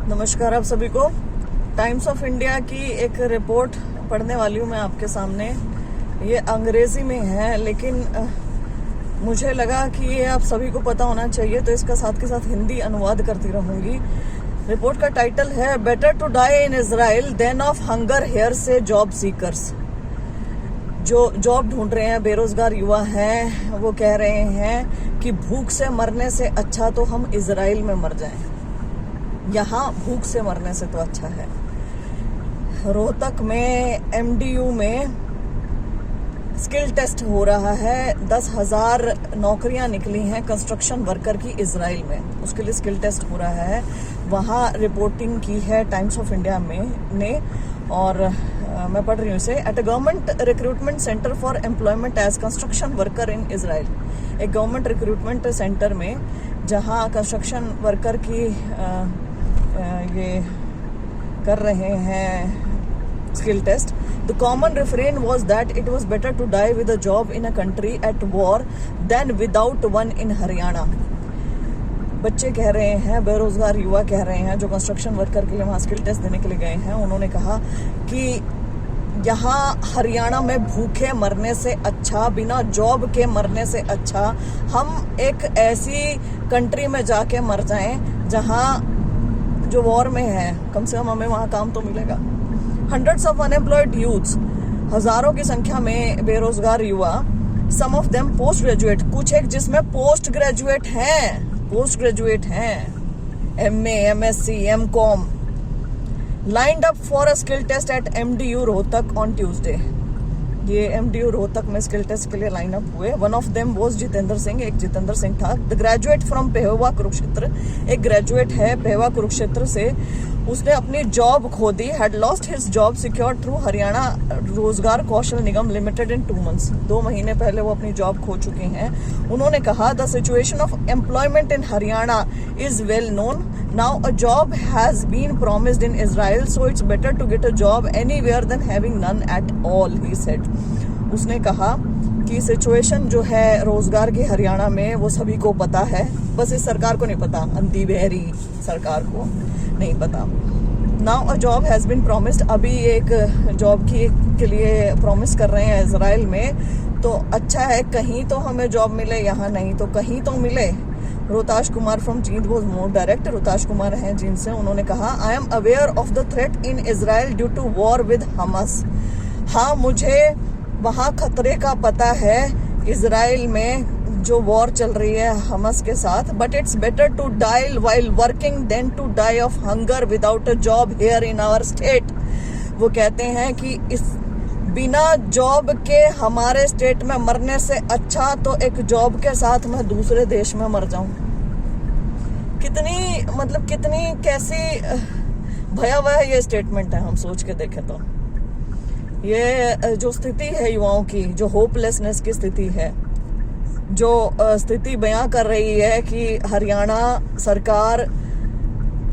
नमस्कार आप सभी को। टाइम्स ऑफ इंडिया की एक रिपोर्ट पढ़ने वाली हूँ मैं आपके सामने। ये अंग्रेजी में है लेकिन मुझे लगा कि ये आप सभी को पता होना चाहिए, तो इसका साथ के साथ हिंदी अनुवाद करती रहूंगी। रिपोर्ट का टाइटल है better to die in Israel than of hunger here say job seekers. जो जॉब ढूंढ रहे हैं, बेरोजगार युवा हैं, वो कह रहे हैं कि भूख से मरने से अच्छा तो हम इजराइल में मर जाएं। यहाँ भूख से मरने से तो अच्छा है। रोहतक में MDU में स्किल टेस्ट हो रहा है। 10,000 नौकरियां निकली हैं कंस्ट्रक्शन वर्कर की इजराइल में, उसके लिए स्किल टेस्ट हो रहा है। वहाँ रिपोर्टिंग की है टाइम्स ऑफ इंडिया ने और मैं पढ़ रही हूँ इसे। At a government recruitment centre for employment as construction worker in Israel. एक गवर्नमेंट रिक्रूटमेंट सेंटर में जहाँ कंस्ट्रक्शन वर्कर की ये कर रहे हैं skill test. The common refrain was that it was better to die with a job in a country at war than without one in Haryana. बच्चे कह रहे हैं, बेरोजगार युवा कह रहे हैं जो कंस्ट्रक्शन वर्कर के लिए वहाँ स्किल टेस्ट देने के लिए गए हैं। उन्होंने कहा कि यहाँ हरियाणा में भूखे मरने से अच्छा, बिना जॉब के मरने से अच्छा हम एक ऐसी कंट्री में जाके मर जाएं जहाँ जो वॉर में है, कम से कम हमें वहाँ काम तो मिलेगा। हंड्रेड्स ऑफ अनएम्प्लॉयड यूथ्स, हजारों की संख्या में बेरोजगार युवा, सम ऑफ देम पोस्ट ग्रेजुएट, कुछ एक जिसमें पोस्ट ग्रेजुएट हैं, MA, MSc, MCom, lined up for a skill test at MDU Rohtak on Tuesday। ये MDU रोहतक में स्किल टेस्ट के लिए लाइन अप हुए। One of them was Jitendra Singh, एक जितेंद्र सिंह था। The graduate from Pehowa Kurukshetra, एक ग्रेजुएट है पेहवा कुरुक्षेत्र से। उसने अपनी जॉब खो दी। Had lost his job secured through Haryana Rozgar Kaushal Nigam limited in 2 months। 2 महीने पहले वो अपनी जॉब खो चुके हैं। उन्होंने कहा the situation of employment in Haryana is well known. Now a job has been promised in Israel so it's better to get a job anywhere than having none at all, he said. उसने कहा कि situation जो है रोजगार की हरियाणा में वो सभी को पता है, बस इस सरकार को नहीं पता, अंधी बहरी सरकार को नहीं पता। Now a job has been promised, अभी एक जॉब के लिए प्रॉमिस कर रहे हैं इजराइल में, तो अच्छा है कहीं तो हमें जॉब मिले, यहाँ नहीं तो कहीं तो मिले। Rohtash Kumar from Jind was more direct. Rohtash Kumar हैं जींद से। उन्होंने कहा I am aware of the threat in Israel due to war with Hamas. हाँ, मुझे वहाँ खतरे का पता है इजराइल में जो वॉर चल रही है हमास के साथ। But it's better to die while working than to die of hunger without a job here in our state. वो कहते हैं कि इस बिना जॉब के हमारे स्टेट में मरने से अच्छा तो एक जॉब के साथ मैं दूसरे देश में मर जाऊं। कितनी कैसी भयावह ये स्टेटमेंट है, हम सोच के देखें तो। ये जो स्थिति है युवाओं की, जो होपलेसनेस की स्थिति है, जो स्थिति बयां कर रही है कि हरियाणा सरकार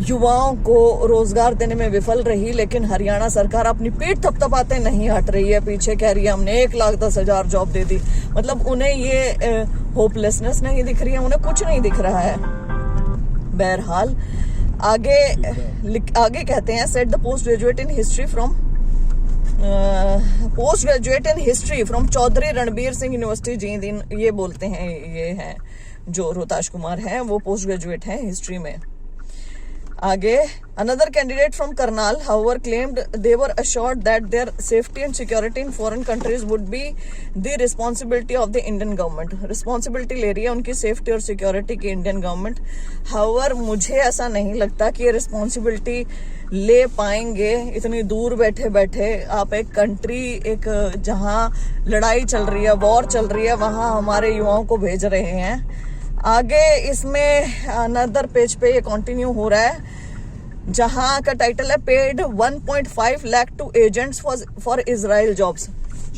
युवाओं को रोजगार देने में विफल रही, लेकिन हरियाणा सरकार अपनी पीठ थपथपाते नहीं हट रही है, पीछे कह रही है हमने 1,10,000 जॉब दे दी। मतलब उन्हें ये होपलेसनेस नहीं दिख रही है, उन्हें कुछ नहीं दिख रहा है। बहरहाल आगे कहते हैं said the post graduate in history from Chaudhary Ranbir Singh university Jind. ये बोलते हैं, ये हैं जो रोहताश कुमार हैं, वो पोस्ट ग्रेजुएट हैं हिस्ट्री में। आगे another candidate from Karnal however claimed they were assured that their safety and security in foreign countries would be the responsibility of the Indian government। responsibility ले रही है उनकी safety और security की Indian government. however मुझे ऐसा नहीं लगता कि ये responsibility ले पाएंगे इतनी दूर बैठे बैठे। आप एक कंट्री, एक जहाँ लड़ाई चल रही है, वॉर चल रही है, वहाँ हमारे युवाओं को भेज रहे हैं। आगे इसमें अनदर पेज पे ये कंटिन्यू हो रहा है, जहां का टाइटल है paid 1.5 lakh to agents for Israel jobs.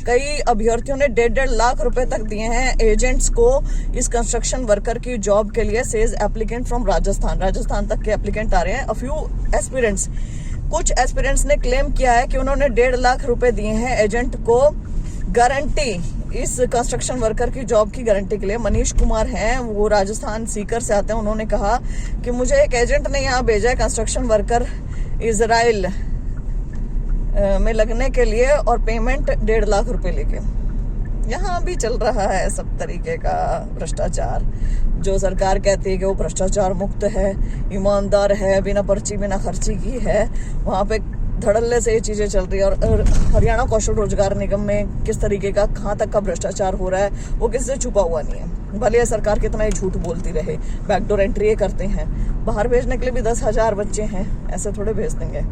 कई अभ्यर्थियों ने 1.5 लाख रुपए तक दिए हैं एजेंट्स को इस कंस्ट्रक्शन वर्कर की जॉब के लिए। सेज एप्लीकेंट फ्रॉम राजस्थान तक के एप्लीकेंट आ रहे हैं। अ फ्यू एस्पिरेंट्स, कुछ एस्पिरेंट्स ने क्लेम किया है कि उन्होंने 1.5 लाख रुपए दिए हैं एजेंट को। गारंटी इस कंस्ट्रक्शन वर्कर की जॉब की गारंटी के लिए मनीष कुमार हैं, वो राजस्थान सीकर से आते हैं। उन्होंने कहा कि मुझे एक एजेंट ने यहाँ भेजा है कंस्ट्रक्शन वर्कर इजराइल में लगने के लिए और पेमेंट 1.5 लाख रुपए लेके। यहाँ भी चल रहा है सब तरीके का भ्रष्टाचार। जो सरकार कहती है कि वो भ्रष्टाचार मुक्त है, ईमानदार है, बिना पर्ची बिना खर्ची की है, वहाँ पे धड़ल्ले से ये चीजें चल रही है। और हरियाणा कौशल रोजगार निगम में किस तरीके का कहाँ तक का भ्रष्टाचार हो रहा है वो किसी से छुपा हुआ नहीं है। भले ये सरकार कितना ही झूठ बोलती रहे, बैकडोर एंट्री ये करते हैं। बाहर भेजने के लिए भी 10,000 बच्चे हैं, ऐसे थोड़े भेज देंगे।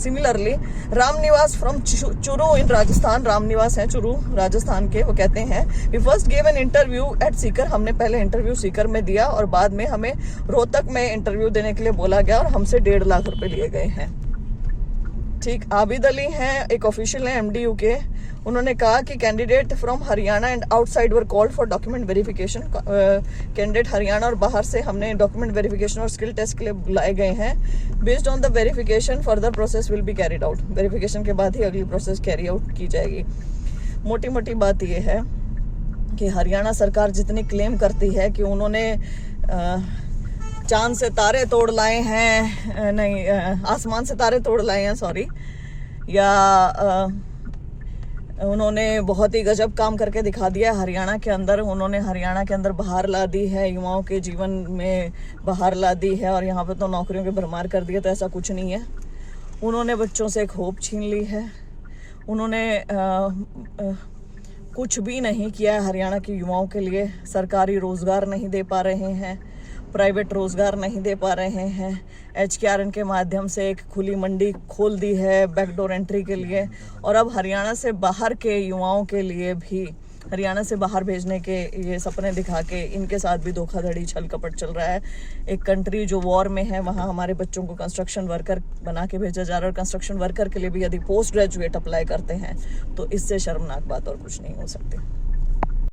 Similarly Ramniwas from Churu in Rajasthan, Ramniwas है चुरू राजस्थान के, वो कहते हैं we first give an interview at Sikar. हमने पहले इंटरव्यू सीकर में दिया और बाद में हमें रोहतक में इंटरव्यू देने के लिए बोला गया और हमसे 1.5 लाख रुपए लिए गए हैं। ठीक, आबिद अली हैं, एक ऑफिशियल है MDU के। उन्होंने कहा कि candidate from Haryana and outside were called for document verification. Candidate Haryana और बाहर से हमने डॉक्यूमेंट वेरिफिकेशन और स्किल टेस्ट के लिए बुलाए गए हैं। Based on the verification further process will be carried out. Verification के बाद ही अगली प्रोसेस कैरी आउट की जाएगी। मोटी मोटी बात यह है कि हरियाणा सरकार जितनी क्लेम करती है कि उन्होंने चांद से तारे तोड़ लाए हैं, नहीं आसमान से तारे तोड़ लाए हैं, सॉरी, या उन्होंने बहुत ही गजब काम करके दिखा दिया हरियाणा के अंदर। उन्होंने हरियाणा के अंदर बहार ला दी है, युवाओं के जीवन में बहार ला दी है और यहाँ पे तो नौकरियों के भरमार कर दिया, तो ऐसा कुछ नहीं है। उन्होंने बच्चों से एक होप छीन ली है। उन्होंने कुछ भी नहीं किया है हरियाणा के युवाओं के लिए। सरकारी रोजगार नहीं दे पा रहे हैं, प्राइवेट रोजगार नहीं दे पा रहे हैं। HKRN के माध्यम से एक खुली मंडी खोल दी है बैकडोर एंट्री के लिए। और अब हरियाणा से बाहर के युवाओं के लिए भी हरियाणा से बाहर भेजने के ये सपने दिखा के इनके साथ भी धोखाधड़ी छल कपट चल रहा है। एक कंट्री जो वॉर में है वहाँ हमारे बच्चों को कंस्ट्रक्शन वर्कर बना के भेजा जा रहा है और कंस्ट्रक्शन वर्कर के लिए भी यदि पोस्ट ग्रेजुएट अप्लाई करते हैं तो इससे शर्मनाक बात और कुछ नहीं हो सकती।